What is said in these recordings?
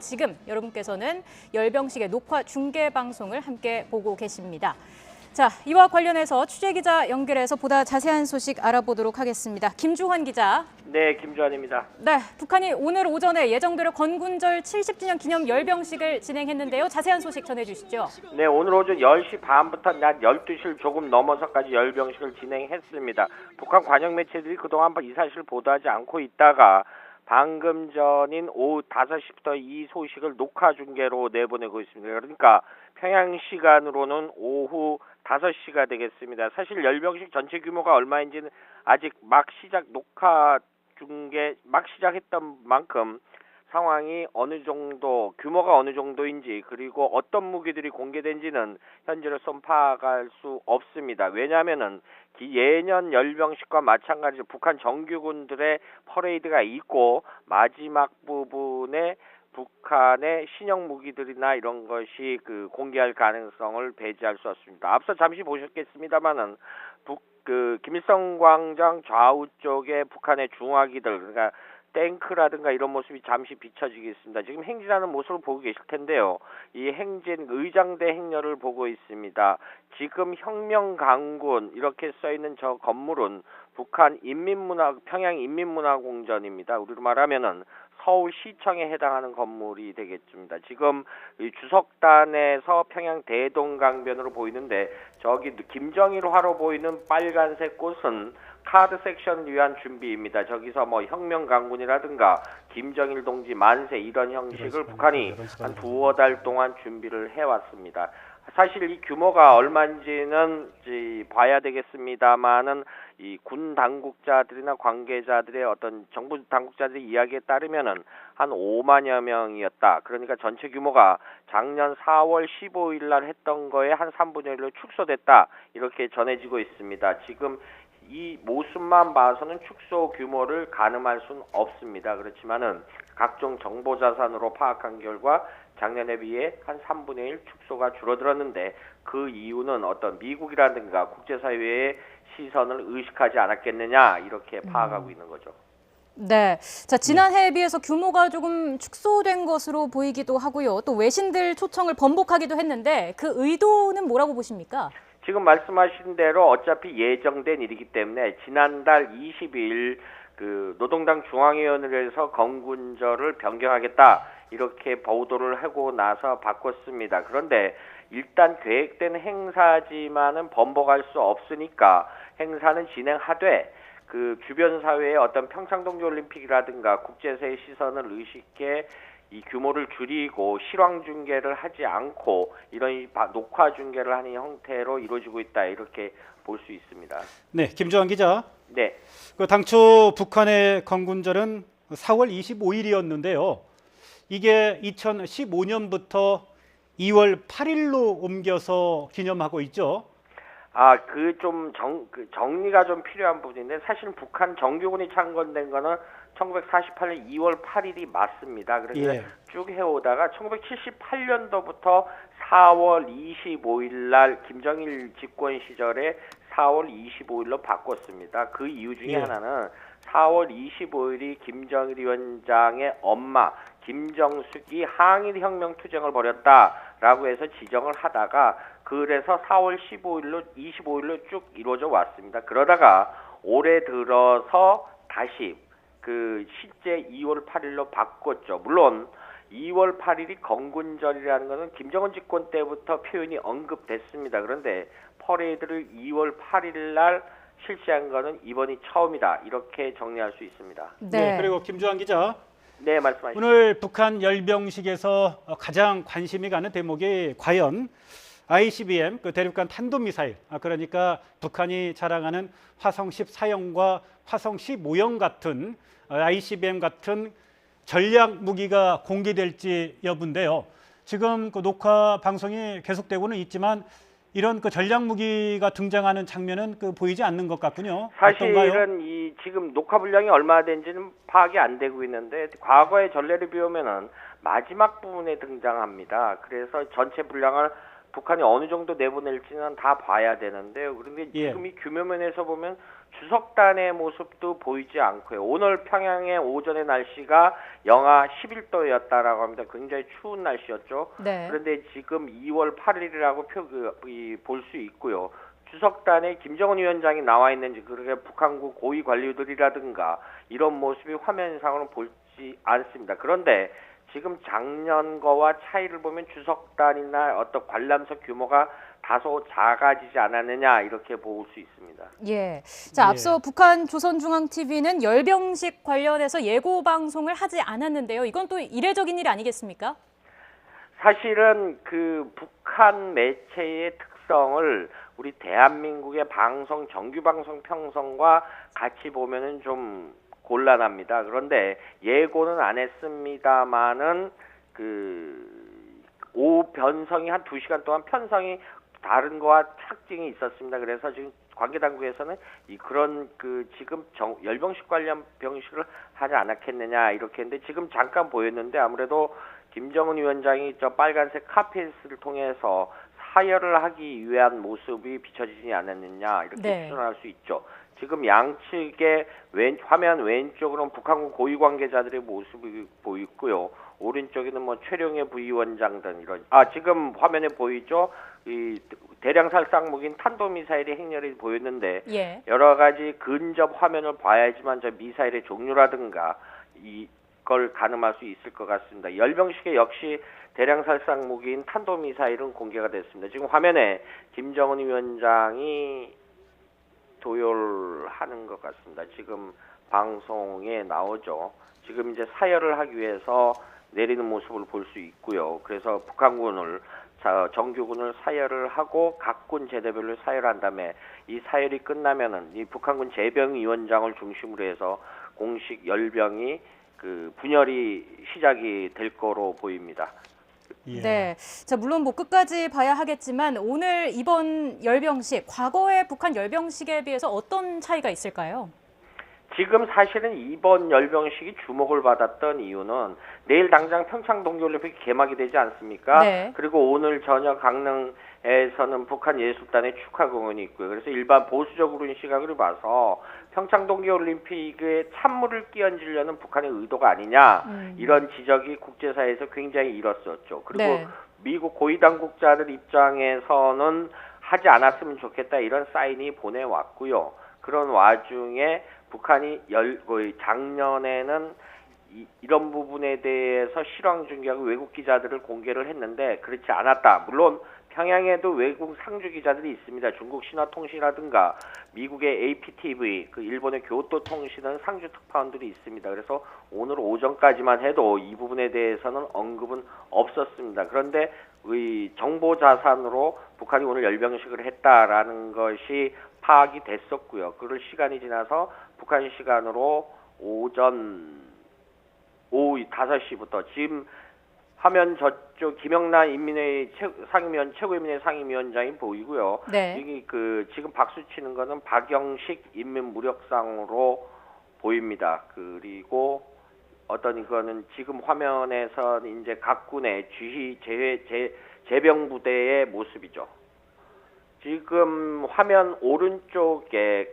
지금 여러분께서는 열병식의 녹화 중계 방송을 함께 보고 계십니다. 자, 이와 관련해서 취재기자 연결해서 보다 자세한 소식 알아보도록 하겠습니다. 김주환 기자. 네, 김주환입니다. 네, 북한이 오늘 오전에 예정대로 건군절 70주년 기념 열병식을 진행했는데요. 자세한 소식 전해주시죠. 네, 오늘 오전 10시 반부터 낮 12시를 조금 넘어서까지 열병식을 진행했습니다. 북한 관영 매체들이 그동안 이 사실을 보도하지 않고 있다가 방금 전인 오후 5시부터 이 소식을 녹화 중계로 내보내고 있습니다. 그러니까 평양 시간으로는 오후 5시가 되겠습니다. 사실 열병식 전체 규모가 얼마인지는 아직 녹화 중계 막 시작했던 만큼 상황이 어느 정도, 규모가 어느 정도인지 그리고 어떤 무기들이 공개된지는 현재로선 파악할 수 없습니다. 왜냐하면은 예년 열병식과 마찬가지로 북한 정규군들의 퍼레이드가 있고 마지막 부분에 북한의 신형 무기들이나 이런 것이 공개할 가능성을 배제할 수 없습니다. 앞서 잠시 보셨겠습니다만은 김일성 광장 좌우 쪽에 북한의 중화기들, 그러니까 탱크라든가 이런 모습이 잠시 비춰지고 있습니다. 지금 행진하는 모습을 보고 계실 텐데요. 이 행진 의장대 행렬을 보고 있습니다. 지금 혁명강군 이렇게 써있는 저 건물은 북한 평양 인민문화공전입니다. 우리로 말하면은 서울시청에 해당하는 건물이 되겠습니다. 지금 이 주석단에서 평양 대동강변으로 보이는데 저기 김정일 화로 보이는 빨간색 꽃은 카드 섹션을 위한 준비입니다. 저기서 혁명강군이라든가 김정일 동지 만세 이런 형식을 북한이 한 두어 달 동안 준비를 해왔습니다. 사실 이 규모가 얼마인지는 봐야 되겠습니다만은 이 군 당국자들이나 관계자들의 어떤 정부 당국자들의 이야기에 따르면은 한 5만여 명이었다. 그러니까 전체 규모가 작년 4월 15일 날 했던 거에 한 3분의 1로 축소됐다. 이렇게 전해지고 있습니다. 지금 이 모습만 봐서는 축소 규모를 가늠할 수는 없습니다. 그렇지만은 각종 정보 자산으로 파악한 결과 작년에 비해 한 3분의 1 축소가 줄어들었는데 그 이유는 어떤 미국이라든가 국제사회의 시선을 의식하지 않았겠느냐 이렇게 파악하고 있는 거죠. 네, 자 지난해에 비해서 규모가 조금 축소된 것으로 보이기도 하고요. 또 외신들 초청을 번복하기도 했는데 그 의도는 뭐라고 보십니까? 지금 말씀하신 대로 어차피 예정된 일이기 때문에 지난달 22일 노동당 중앙위원회에서 건군절을 변경하겠다 이렇게 보도를 하고 나서 바꿨습니다. 그런데 일단 계획된 행사지만은 번복할 수 없으니까 행사는 진행하되 주변 사회의 어떤 평창동계올림픽이라든가 국제사회 시선을 의식해 이 규모를 줄이고 실황 중계를 하지 않고 이런 녹화 중계를 하는 형태로 이루어지고 있다 이렇게 볼 수 있습니다. 네, 김주환 기자. 네. 당초 북한의 건군절은 4월 25일이었는데요. 이게 2015년부터 2월 8일로 옮겨서 기념하고 있죠. 정리가 좀 필요한 부분인데 사실 북한 정규군이 창건된 거는 1948년 2월 8일이 맞습니다. 그래서 쭉 해오다가 1978년도부터 4월 25일 날 김정일 집권 시절에 4월 25일로 바꿨습니다. 그 이유 중에 하나는 4월 25일이 김정일 위원장의 엄마 김정숙이 항일혁명 투쟁을 벌였다라고 해서 지정을 하다가 그래서 4월 25일로 쭉 이루어져 왔습니다. 그러다가 올해 들어서 다시 실제 2월 8일로 바꿨죠. 물론 2월 8일이 건군절이라는 것은 김정은 집권 때부터 표현이 언급됐습니다. 그런데 퍼레이드를 2월 8일 날 실시한 것은 이번이 처음이다. 이렇게 정리할 수 있습니다. 네. 그리고 김주환 기자. 네, 말씀하시죠. 오늘 북한 열병식에서 가장 관심이 가는 대목이 과연 ICBM 대륙간 탄도미사일, 그러니까 북한이 자랑하는 화성 14형과 화성 15형 같은 ICBM 같은 전략 무기가 공개될지 여부인데요. 지금 녹화 방송이 계속되고는 있지만 이런 전략 무기가 등장하는 장면은 보이지 않는 것 같군요. 사실은 어떤가요? 지금 녹화 분량이 얼마나 된지는 파악이 안 되고 있는데 과거의 전례를 비우면은 마지막 부분에 등장합니다. 그래서 전체 분량을 북한이 어느 정도 내보낼지는 다 봐야 되는데요. 그런데 예. 지금 이 규모면에서 보면 주석단의 모습도 보이지 않고요. 오늘 평양의 오전의 날씨가 영하 11도였다라고 합니다. 굉장히 추운 날씨였죠. 네. 그런데 지금 2월 8일이라고 볼 수 있고요. 주석단에 김정은 위원장이 나와 있는지, 그렇게 북한국 고위 관료들이라든가 이런 모습이 화면상으로는 보지 않습니다. 그런데 지금 작년과와 차이를 보면 주석단이나 어떤 관람석 규모가 다소 작아지지 않았느냐, 이렇게 볼 수 있습니다. 예. 자, 앞서 북한 조선중앙TV는 열병식 관련해서 예고 방송을 하지 않았는데요. 이건 또 이례적인 일 아니겠습니까? 사실은 그 북한 매체의 특성을 우리 대한민국의 방송, 정규 방송 편성과 같이 보면은 좀 곤란합니다. 그런데 예고는 안 했습니다만은 오후 편성이 한 2시간 동안 편성이 다른 거와 특징이 있었습니다. 그래서 지금 관계 당국에서는 그런 지금 열병식 관련 병식을 하지 않았겠느냐 이렇게 했는데, 지금 잠깐 보였는데 아무래도 김정은 위원장이 저 빨간색 카펫을 통해서 사열을 하기 위한 모습이 비춰지지 않았느냐 이렇게 네. 추정할 수 있죠. 지금 양측의 화면 왼쪽으로는 북한국 고위 관계자들의 모습이 보이고요. 오른쪽에는 뭐 최룡해 부위원장 등 이런 지금 화면에 보이죠. 이 대량 살상무기인 탄도미사일의 행렬이 보였는데 예. 여러 가지 근접 화면을 봐야지만 저 미사일의 종류라든가 이걸 가늠할 수 있을 것 같습니다. 열병식에 역시 대량 살상 무기인 탄도미사일은 공개가 됐습니다. 지금 화면에 김정은 위원장이 도열하는 것 같습니다. 지금 방송에 나오죠. 지금 이제 사열을 하기 위해서 내리는 모습을 볼 수 있고요. 그래서 북한군을 정규군을 사열을 하고 각 군 제대별로 사열한 다음에 이 사열이 끝나면은 이 북한군 제병위원장을 중심으로 해서 공식 열병이 분열이 시작이 될 거로 보입니다. 예. 네. 자, 물론 뭐 끝까지 봐야 하겠지만 오늘 이번 열병식, 과거의 북한 열병식에 비해서 어떤 차이가 있을까요? 지금 사실은 이번 열병식이 주목을 받았던 이유는 내일 당장 평창 동계올림픽이 개막이 되지 않습니까? 네. 그리고 오늘 저녁 강릉에서는 북한 예술단의 축하 공연이 있고요. 그래서 일반 보수적으로는 시각을 봐서 평창 동계올림픽에 찬물을 끼얹으려는 북한의 의도가 아니냐, 이런 지적이 국제사회에서 굉장히 일었었죠. 그리고 네. 미국 고위 당국자들 입장에서는 하지 않았으면 좋겠다, 이런 사인이 보내왔고요. 그런 와중에 북한이 작년에는 이런 부분에 대해서 실황 중계하고 외국 기자들을 공개를 했는데 그렇지 않았다. 물론 평양에도 외국 상주 기자들이 있습니다. 중국 신화통신이라든가 미국의 APTV, 일본의 교토 통신은 상주 특파원들이 있습니다. 그래서 오늘 오전까지만 해도 이 부분에 대해서는 언급은 없었습니다. 그런데 정보 자산으로 북한이 오늘 열병식을 했다라는 것이 파악이 됐었고요. 그럴 시간이 지나서 북한 시간으로 오후 5시부터 지금 화면 저쪽 김영란 최고인민회 상임위원장이 보이고요. 네. 여기 지금 박수 치는 거는 박영식 인민무력상으로 보입니다. 그리고 이거는 지금 화면에서 이제 각 군의 제병부대의 모습이죠. 지금 화면 오른쪽에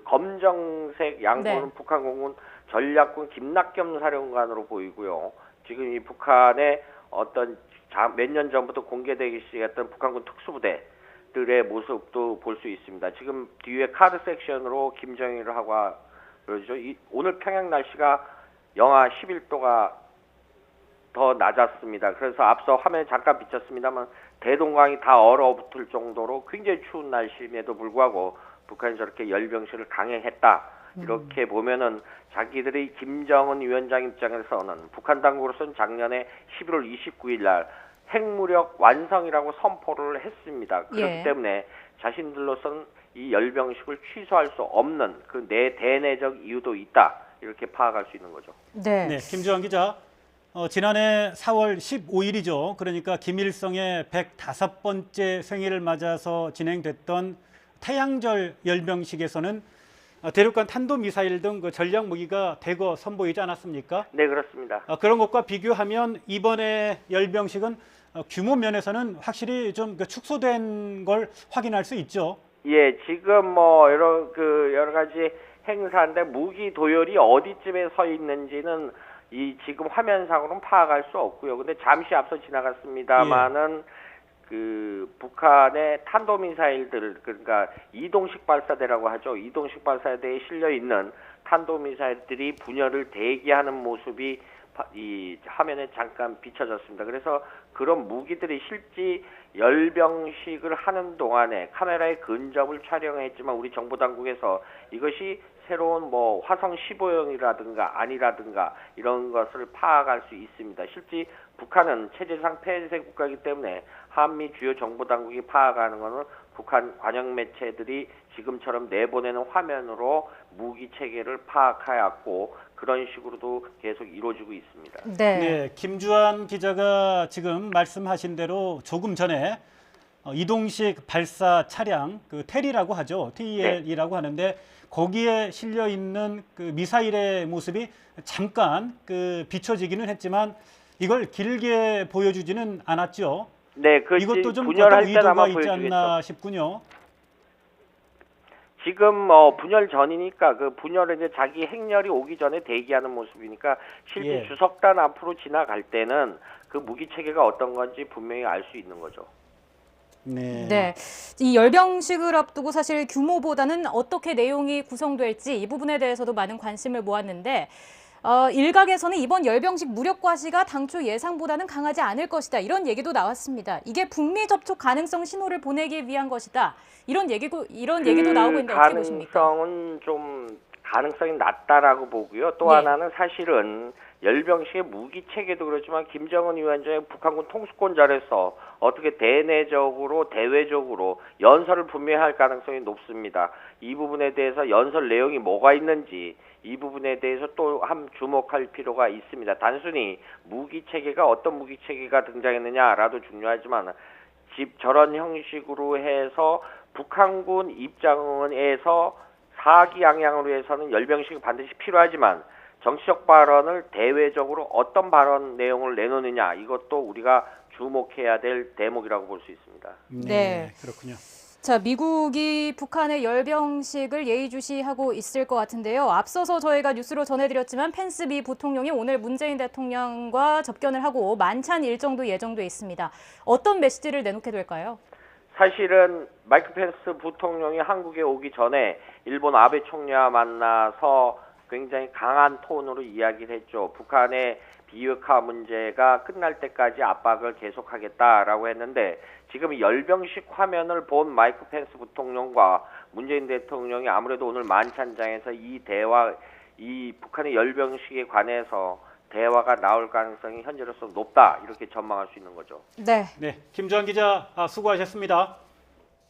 검정색 양보는 네. 북한공군 전략군 김낙겸 사령관으로 보이고요. 지금 이 북한의 몇 년 전부터 공개되기 시작했던 북한군 특수부대들의 모습도 볼 수 있습니다. 지금 뒤에 카드 섹션으로 김정일을 하고 그러죠. 오늘 평양 날씨가 영하 11도가 더 낮았습니다. 그래서 앞서 화면에 잠깐 비쳤습니다만 대동강이 다 얼어붙을 정도로 굉장히 추운 날씨임에도 불구하고 북한이 저렇게 열병식을 강행했다. 이렇게 보면은 자기들이 김정은 위원장 입장에서는 북한 당국으로서는 작년에 11월 29일 날 핵무력 완성이라고 선포를 했습니다. 그렇기 예. 때문에 자신들로서는 이 열병식을 취소할 수 없는 대내적 이유도 있다. 이렇게 파악할 수 있는 거죠. 네. 네, 김주환 기자. 지난해 4월 15일이죠. 그러니까 김일성의 105번째 생일을 맞아서 진행됐던 태양절 열병식에서는 대륙간 탄도미사일 등 전략 무기가 대거 선보이지 않았습니까? 네, 그렇습니다. 그런 것과 비교하면 이번에 열병식은 규모 면에서는 확실히 좀 축소된 걸 확인할 수 있죠. 예, 지금 뭐 여러 가지 행사인데 무기 도열이 어디쯤에 서 있는지는 이 지금 화면상으로는 파악할 수 없고요. 근데 잠시 앞서 지나갔습니다만은 그 북한의 탄도미사일들, 그러니까 이동식 발사대라고 하죠. 이동식 발사대에 실려 있는 탄도미사일들이 분열을 대기하는 모습이 이 화면에 잠깐 비춰졌습니다. 그래서 그런 무기들이 실제 열병식을 하는 동안에 카메라에 근접을 촬영했지만 우리 정보 당국에서 이것이 새로운 뭐 화성 15형이라든가 아니라든가 이런 것을 파악할 수 있습니다. 실제 북한은 체제상 폐쇄 국가이기 때문에 한미 주요 정보 당국이 파악하는 것은 북한 관영 매체들이 지금처럼 내보내는 화면으로 무기 체계를 파악하였고 그런 식으로도 계속 이루어지고 있습니다. 네, 김주한 기자가 지금 말씀하신 대로 조금 전에 이동식 발사 차량, 그 테리라고 하죠. TEL이라고 하는데 거기에 실려 있는 그 미사일의 모습이 잠깐 비춰지기는 했지만 이걸 길게 보여주지는 않았죠. 네, 그 이것도 좀 분열할 어떤 때나마 의도가 있지 보여주겠죠. 않나 싶군요. 지금 분열 전이니까 그 분열에 이제 자기 행렬이 오기 전에 대기하는 모습이니까 실제 주석단 앞으로 지나갈 때는 그 무기 체계가 어떤 건지 분명히 알 수 있는 거죠. 네, 이 열병식을 앞두고 사실 규모보다는 어떻게 내용이 구성될지 이 부분에 대해서도 많은 관심을 모았는데 일각에서는 이번 열병식 무력 과시가 당초 예상보다는 강하지 않을 것이다. 이런 얘기도 나왔습니다. 이게 북미 접촉 가능성 신호를 보내기 위한 것이다. 이런 얘기도 나오고 있는데 어떻게 보십니까? 가능성은 좀 가능성이 낮다라고 보고요. 또 하나는 사실은 열병식의 무기 체계도 그렇지만 김정은 위원장의 북한군 통수권 자리에서 어떻게 대내적으로 대외적으로 연설을 분명히 할 가능성이 높습니다. 이 부분에 대해서 연설 내용이 뭐가 있는지 이 부분에 대해서 또 한 주목할 필요가 있습니다. 단순히 무기 체계가 어떤 무기 체계가 등장했느냐라도 중요하지만 저런 형식으로 해서 북한군 입장에서 사기양양으로 해서는 열병식이 반드시 필요하지만 정치적 발언을 대외적으로 어떤 발언 내용을 내놓느냐 이것도 우리가 주목해야 될 대목이라고 볼 수 있습니다. 네, 그렇군요. 자, 미국이 북한의 열병식을 예의주시하고 있을 것 같은데요. 앞서서 저희가 뉴스로 전해드렸지만 펜스 미 부통령이 오늘 문재인 대통령과 접견을 하고 만찬 일정도 예정돼 있습니다. 어떤 메시지를 내놓게 될까요? 사실은 마이크 펜스 부통령이 한국에 오기 전에 일본 아베 총리와 만나서 굉장히 강한 톤으로 이야기를 했죠. 북한의 비핵화 문제가 끝날 때까지 압박을 계속하겠다라고 했는데 지금 열병식 화면을 본 마이크 펜스 부통령과 문재인 대통령이 아무래도 오늘 만찬장에서 이 북한의 열병식에 관해서 대화가 나올 가능성이 현재로서 높다 이렇게 전망할 수 있는 거죠. 네. 네, 김주한 기자 수고하셨습니다.